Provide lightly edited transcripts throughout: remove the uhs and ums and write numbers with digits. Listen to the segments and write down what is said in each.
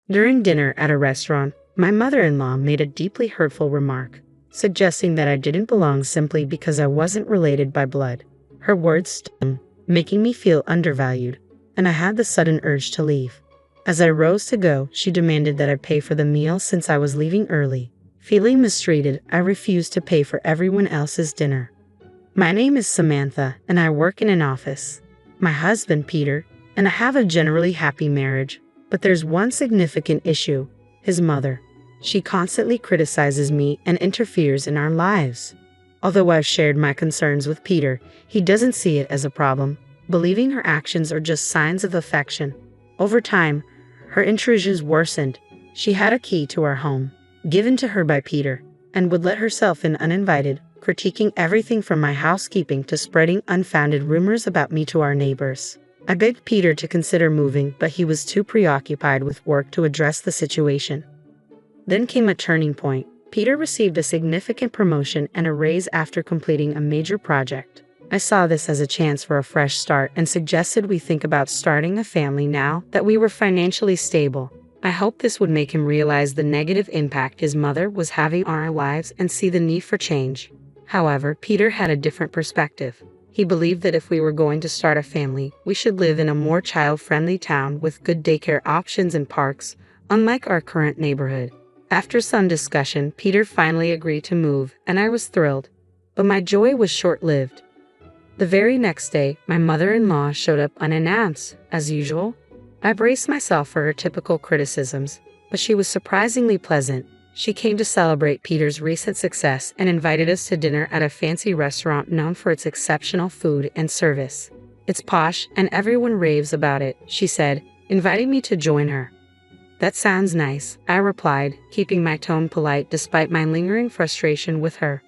During dinner at a restaurant, my mother-in-law made a deeply hurtful remark, suggesting that I didn't belong simply because I wasn't related by blood. Her words stung, making me feel undervalued, and I had the sudden urge to leave. As I rose to go, she demanded that I pay for the meal since I was leaving early. Feeling mistreated, I refused to pay for everyone else's dinner. My name is Samantha, and I work in an office. My husband, Peter, and I have a generally happy marriage, but there's one significant issue: his mother. She constantly criticizes me and interferes in our lives. Although I've shared my concerns with Peter, he doesn't see it as a problem, believing her actions are just signs of affection. Over time, her intrusions worsened. She had a key to our home, given to her by Peter, and would let herself in uninvited, critiquing everything from my housekeeping to spreading unfounded rumors about me to our neighbors. I begged Peter to consider moving, but he was too preoccupied with work to address the situation. Then came a turning point. Peter received a significant promotion and a raise after completing a major project. I saw this as a chance for a fresh start and suggested we think about starting a family now that we were financially stable. I hoped this would make him realize the negative impact his mother was having on our lives and see the need for change. However, Peter had a different perspective. He believed that if we were going to start a family, we should live in a more child-friendly town with good daycare options and parks, unlike our current neighborhood. After some discussion, Peter finally agreed to move, and I was thrilled. But my joy was short-lived. The very next day, my mother-in-law showed up unannounced, as usual. I braced myself for her typical criticisms, but she was surprisingly pleasant. She came to celebrate Peter's recent success and invited us to dinner at a fancy restaurant known for its exceptional food and service. "It's posh, and everyone raves about it," she said, inviting me to join her. "That sounds nice," I replied, keeping my tone polite despite my lingering frustration with her.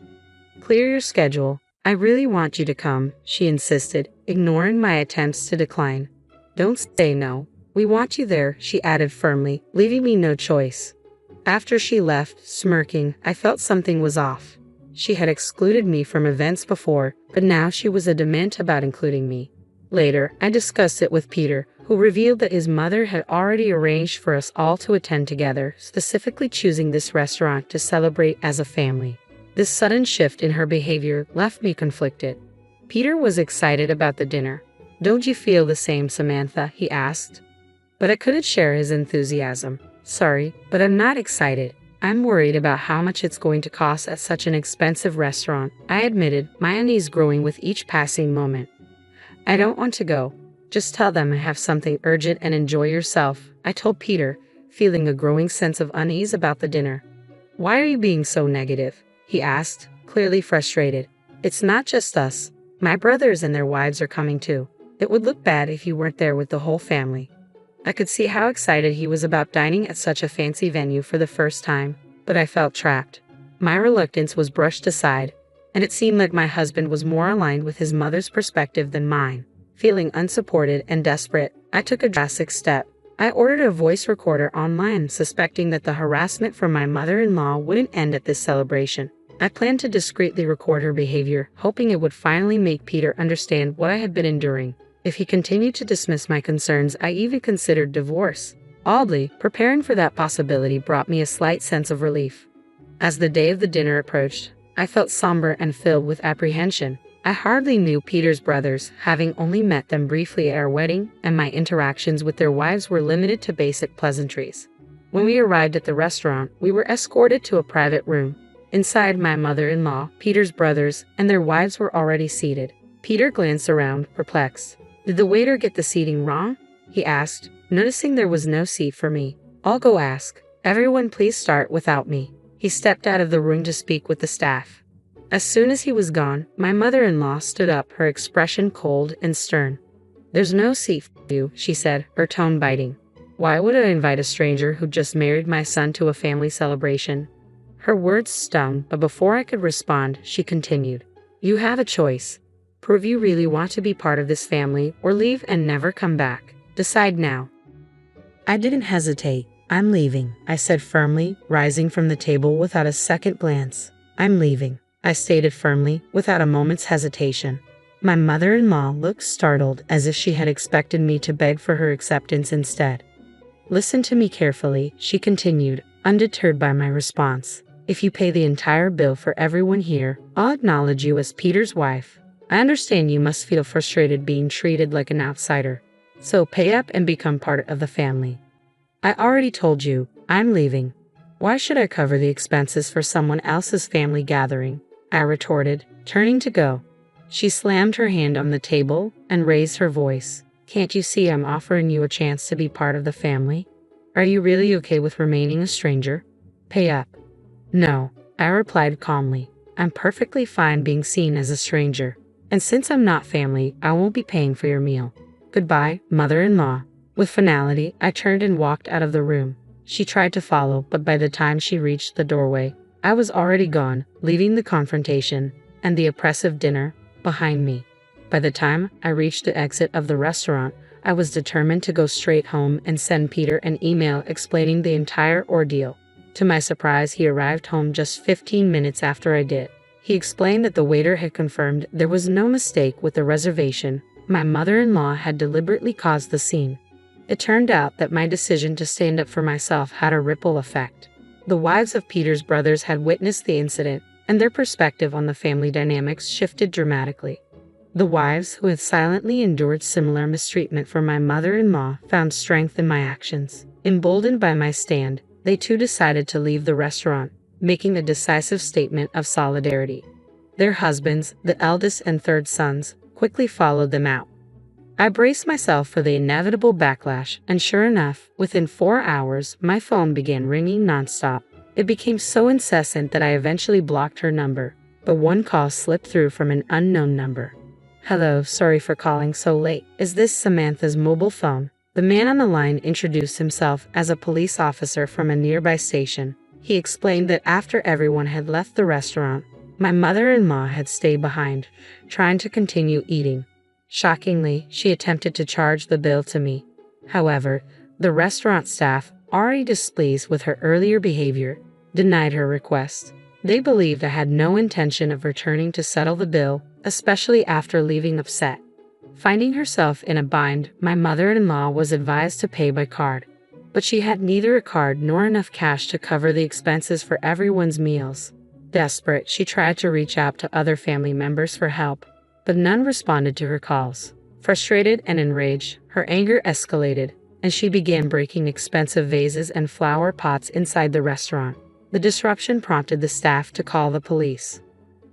"Clear your schedule. I really want you to come," she insisted, ignoring my attempts to decline. "Don't say no. We want you there," she added firmly, leaving me no choice. After she left, smirking, I felt something was off. She had excluded me from events before, but now she was adamant about including me. Later, I discussed it with Peter, who revealed that his mother had already arranged for us all to attend together, specifically choosing this restaurant to celebrate as a family. This sudden shift in her behavior left me conflicted. Peter was excited about the dinner. "Don't you feel the same, Samantha?" he asked. But I couldn't share his enthusiasm. "Sorry, but I'm not excited. I'm worried about how much it's going to cost at such an expensive restaurant," I admitted, my unease growing with each passing moment. "I don't want to go. Just tell them I have something urgent and enjoy yourself," I told Peter, feeling a growing sense of unease about the dinner. "Why are you being so negative?" he asked, clearly frustrated. "It's not just us. My brothers and their wives are coming too. It would look bad if you weren't there with the whole family." I could see how excited he was about dining at such a fancy venue for the first time, but I felt trapped. My reluctance was brushed aside, and it seemed like my husband was more aligned with his mother's perspective than mine. Feeling unsupported and desperate, I took a drastic step. I ordered a voice recorder online, suspecting that the harassment from my mother-in-law wouldn't end at this celebration. I planned to discreetly record her behavior, hoping it would finally make Peter understand what I had been enduring. If he continued to dismiss my concerns, I even considered divorce. Oddly, preparing for that possibility brought me a slight sense of relief. As the day of the dinner approached, I felt somber and filled with apprehension. I hardly knew Peter's brothers, having only met them briefly at our wedding, and my interactions with their wives were limited to basic pleasantries. When we arrived at the restaurant, we were escorted to a private room. Inside, my mother-in-law, Peter's brothers, and their wives were already seated. Peter glanced around, perplexed. "Did the waiter get the seating wrong?" he asked, noticing there was no seat for me. "I'll go ask. Everyone please start without me." He stepped out of the room to speak with the staff. As soon as he was gone, my mother-in-law stood up, her expression cold and stern. "There's no seat for you," she said, her tone biting. "Why would I invite a stranger who just married my son to a family celebration?" Her words stung, but before I could respond, she continued. "You have a choice. Prove you really want to be part of this family, or leave and never come back. Decide now." I didn't hesitate. "I'm leaving," I said firmly, rising from the table without a second glance. "I'm leaving," I stated firmly, without a moment's hesitation. My mother-in-law looked startled, as if she had expected me to beg for her acceptance instead. Listen to me carefully, she continued, undeterred by my response. If you pay the entire bill for everyone here, I'll acknowledge you as Peter's wife. I understand you must feel frustrated being treated like an outsider. So pay up and become part of the family. I already told you, I'm leaving. Why should I cover the expenses for someone else's family gathering? I retorted, turning to go. She slammed her hand on the table and raised her voice. Can't you see I'm offering you a chance to be part of the family? Are you really okay with remaining a stranger? Pay up. No, I replied calmly. I'm perfectly fine being seen as a stranger. And since I'm not family, I won't be paying for your meal. Goodbye, mother-in-law. With finality, I turned and walked out of the room. She tried to follow, but by the time she reached the doorway, I was already gone, leaving the confrontation and the oppressive dinner behind me. By the time I reached the exit of the restaurant, I was determined to go straight home and send Peter an email explaining the entire ordeal. To my surprise, he arrived home just 15 minutes after I did. He explained that the waiter had confirmed there was no mistake with the reservation. My mother-in-law had deliberately caused the scene. It turned out that my decision to stand up for myself had a ripple effect. The wives of Peter's brothers had witnessed the incident, and their perspective on the family dynamics shifted dramatically. The wives who had silently endured similar mistreatment from my mother-in-law found strength in my actions. Emboldened by my stand, they too decided to leave the restaurant, making a decisive statement of solidarity. Their husbands, the eldest and third sons, quickly followed them out. I braced myself for the inevitable backlash, and sure enough, within 4 hours, my phone began ringing nonstop. It became so incessant that I eventually blocked her number, but one call slipped through from an unknown number. Hello, sorry for calling so late. Is this Samantha's mobile phone? The man on the line introduced himself as a police officer from a nearby station. He explained that after everyone had left the restaurant, my mother-in-law had stayed behind, trying to continue eating. Shockingly, she attempted to charge the bill to me. However, the restaurant staff, already displeased with her earlier behavior, denied her request. They believed I had no intention of returning to settle the bill, especially after leaving upset. Finding herself in a bind, my mother-in-law was advised to pay by card. But she had neither a card nor enough cash to cover the expenses for everyone's meals. Desperate, she tried to reach out to other family members for help, but none responded to her calls. Frustrated and enraged, her anger escalated, and she began breaking expensive vases and flower pots inside the restaurant. The disruption prompted the staff to call the police.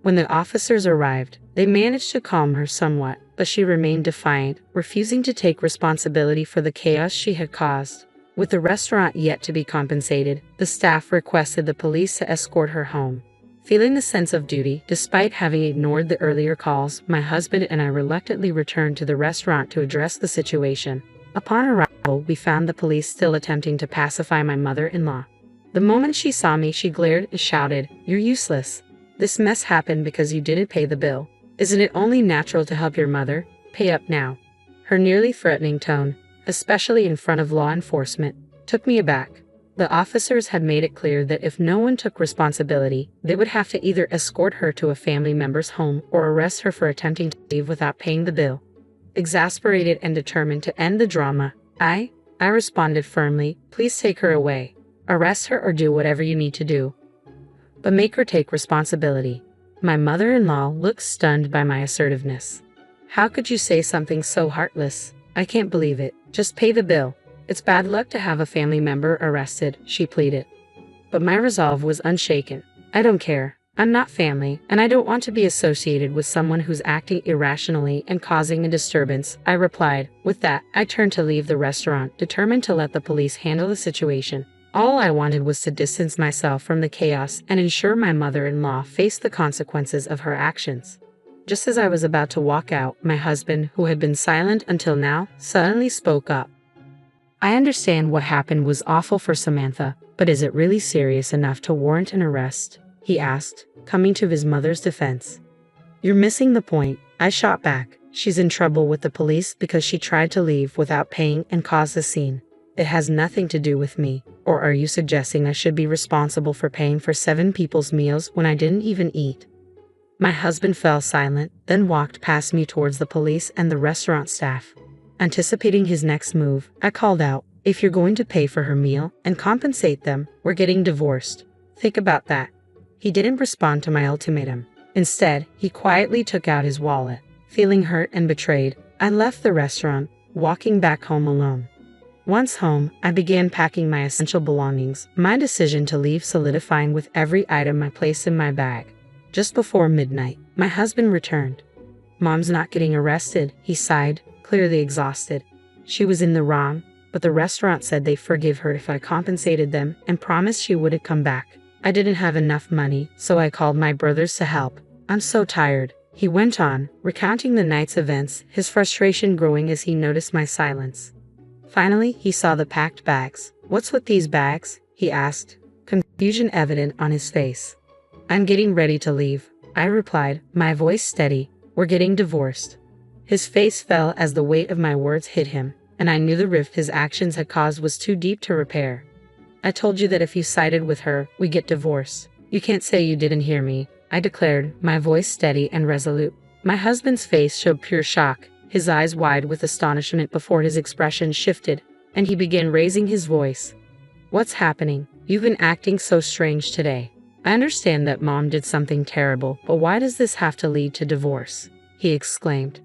When the officers arrived, they managed to calm her somewhat, but she remained defiant, refusing to take responsibility for the chaos she had caused. With the restaurant yet to be compensated, the staff requested the police to escort her home. Feeling the sense of duty, despite having ignored the earlier calls, my husband and I reluctantly returned to the restaurant to address the situation. Upon arrival, we found the police still attempting to pacify my mother-in-law. The moment she saw me, she glared and shouted, "You're useless. This mess happened because you didn't pay the bill. Isn't it only natural to help your mother? Pay up now." Her nearly threatening tone, especially in front of law enforcement, took me aback. The officers had made it clear that if no one took responsibility, they would have to either escort her to a family member's home or arrest her for attempting to leave without paying the bill. Exasperated and determined to end the drama, I responded firmly, "Please take her away. Arrest her or do whatever you need to do. But make her take responsibility." My mother-in-law looked stunned by my assertiveness. "How could you say something so heartless? I can't believe it. Just pay the bill. It's bad luck to have a family member arrested," she pleaded. But my resolve was unshaken. "I don't care. I'm not family, and I don't want to be associated with someone who's acting irrationally and causing a disturbance," I replied. With that, I turned to leave the restaurant, determined to let the police handle the situation. All I wanted was to distance myself from the chaos and ensure my mother-in-law faced the consequences of her actions. Just as I was about to walk out, my husband, who had been silent until now, suddenly spoke up. "I understand what happened was awful for Samantha, but is it really serious enough to warrant an arrest?" he asked, coming to his mother's defense. "You're missing the point," I shot back. "She's in trouble with the police because she tried to leave without paying and caused a scene. It has nothing to do with me. Or are you suggesting I should be responsible for paying for 7 people's meals when I didn't even eat?" My husband fell silent, then walked past me towards the police and the restaurant staff. Anticipating his next move, I called out, If you're going to pay for her meal and compensate them, we're getting divorced. Think about that. He didn't respond to my ultimatum. Instead, he quietly took out his wallet. Feeling hurt and betrayed, I left the restaurant, walking back home alone. Once home, I began packing my essential belongings, my decision to leave solidifying with every item I placed in my bag. Just before midnight, my husband returned. "Mom's not getting arrested," he sighed, clearly exhausted. She was in the wrong, but the restaurant said they'd forgive her if I compensated them and promised she wouldn't come back. I didn't have enough money, so I called my brothers to help. "I'm so tired," he went on, recounting the night's events, his frustration growing as he noticed my silence. Finally, he saw the packed bags. "What's with these bags?" he asked, confusion evident on his face. "I'm getting ready to leave," I replied, my voice steady. "We're getting divorced." His face fell as the weight of my words hit him, and I knew the rift his actions had caused was too deep to repair. "I told you that if you sided with her, we get divorced. You can't say you didn't hear me," I declared, my voice steady and resolute. My husband's face showed pure shock, his eyes wide with astonishment before his expression shifted, and he began raising his voice. "What's happening? You've been acting so strange today. I understand that Mom did something terrible, but why does this have to lead to divorce?" he exclaimed.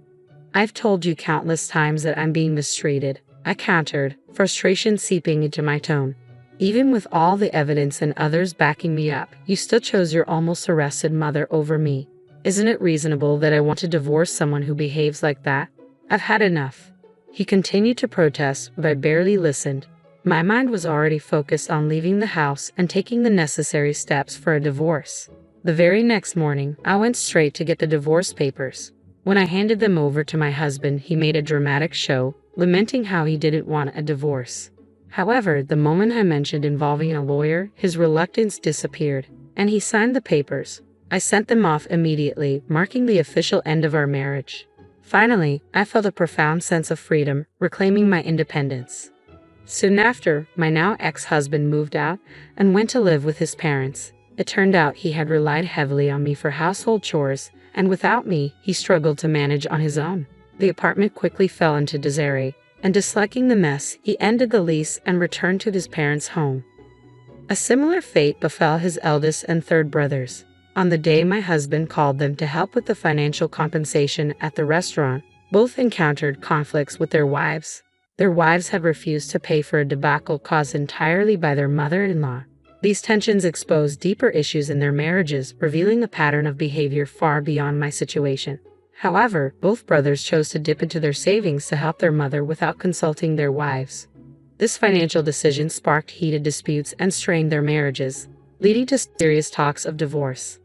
"I've told you countless times that I'm being mistreated," I countered, frustration seeping into my tone. "Even with all the evidence and others backing me up, you still chose your almost arrested mother over me. Isn't it reasonable that I want to divorce someone who behaves like that? I've had enough." He continued to protest, but I barely listened. My mind was already focused on leaving the house and taking the necessary steps for a divorce. The very next morning, I went straight to get the divorce papers. When I handed them over to my husband, he made a dramatic show, lamenting how he didn't want a divorce. However, the moment I mentioned involving a lawyer, his reluctance disappeared, and he signed the papers. I sent them off immediately, marking the official end of our marriage. Finally, I felt a profound sense of freedom, reclaiming my independence. Soon after, my now ex-husband moved out and went to live with his parents. It turned out he had relied heavily on me for household chores, and without me, he struggled to manage on his own. The apartment quickly fell into disarray, and disliking the mess, he ended the lease and returned to his parents' home. A similar fate befell his eldest and third brothers. On the day my husband called them to help with the financial compensation at the restaurant, both encountered conflicts with their wives. Their wives had refused to pay for a debacle caused entirely by their mother-in-law. These tensions exposed deeper issues in their marriages, revealing a pattern of behavior far beyond my situation. However, both brothers chose to dip into their savings to help their mother without consulting their wives. This financial decision sparked heated disputes and strained their marriages, leading to serious talks of divorce.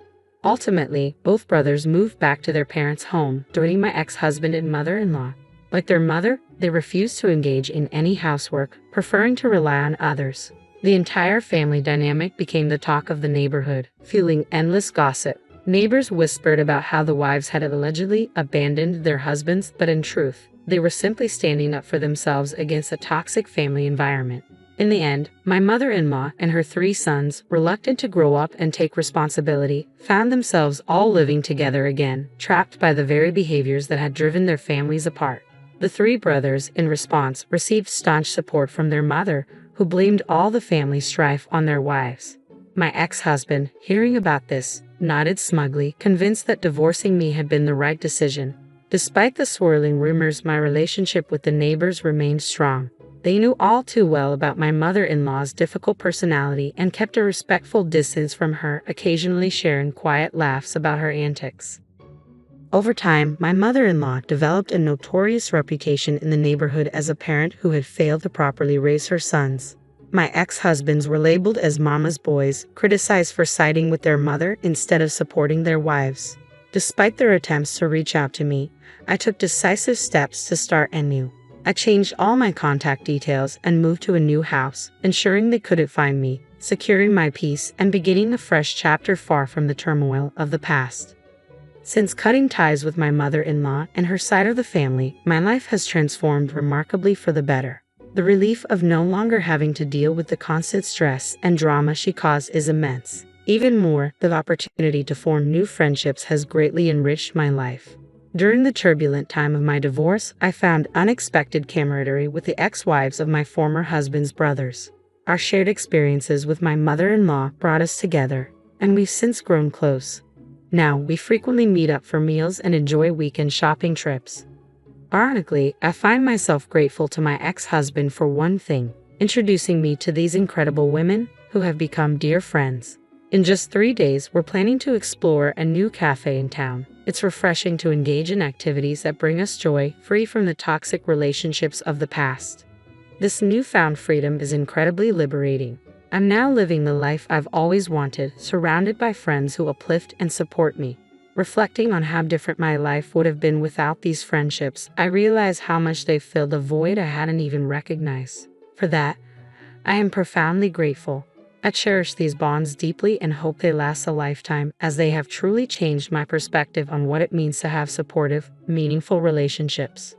Ultimately, both brothers moved back to their parents' home, joining my ex-husband and mother-in-law. Like their mother, they refused to engage in any housework, preferring to rely on others. The entire family dynamic became the talk of the neighborhood, fueling endless gossip. Neighbors whispered about how the wives had allegedly abandoned their husbands, but in truth, they were simply standing up for themselves against a toxic family environment. In the end, my mother-in-law and her 3 sons, reluctant to grow up and take responsibility, found themselves all living together again, trapped by the very behaviors that had driven their families apart. The 3 brothers, in response, received staunch support from their mother, who blamed all the family strife on their wives. My ex-husband, hearing about this, nodded smugly, convinced that divorcing me had been the right decision. Despite the swirling rumors, my relationship with the neighbors remained strong. They knew all too well about my mother-in-law's difficult personality and kept a respectful distance from her, occasionally sharing quiet laughs about her antics. Over time, my mother-in-law developed a notorious reputation in the neighborhood as a parent who had failed to properly raise her sons. My ex-husbands were labeled as mama's boys, criticized for siding with their mother instead of supporting their wives. Despite their attempts to reach out to me, I took decisive steps to start anew. I changed all my contact details and moved to a new house, ensuring they couldn't find me, securing my peace and beginning a fresh chapter far from the turmoil of the past. Since cutting ties with my mother-in-law and her side of the family, my life has transformed remarkably for the better. The relief of no longer having to deal with the constant stress and drama she caused is immense. Even more, the opportunity to form new friendships has greatly enriched my life. During the turbulent time of my divorce, I found unexpected camaraderie with the ex-wives of my former husband's brothers. Our shared experiences with my mother-in-law brought us together, and we've since grown close. Now, we frequently meet up for meals and enjoy weekend shopping trips. Ironically, I find myself grateful to my ex-husband for one thing, introducing me to these incredible women who have become dear friends. In just 3 days, we're planning to explore a new cafe in town. It's refreshing to engage in activities that bring us joy, free from the toxic relationships of the past. This newfound freedom is incredibly liberating. I'm now living the life I've always wanted, surrounded by friends who uplift and support me. Reflecting on how different my life would have been without these friendships, I realize how much they've filled a void I hadn't even recognized. For that, I am profoundly grateful. I cherish these bonds deeply and hope they last a lifetime, as they have truly changed my perspective on what it means to have supportive, meaningful relationships.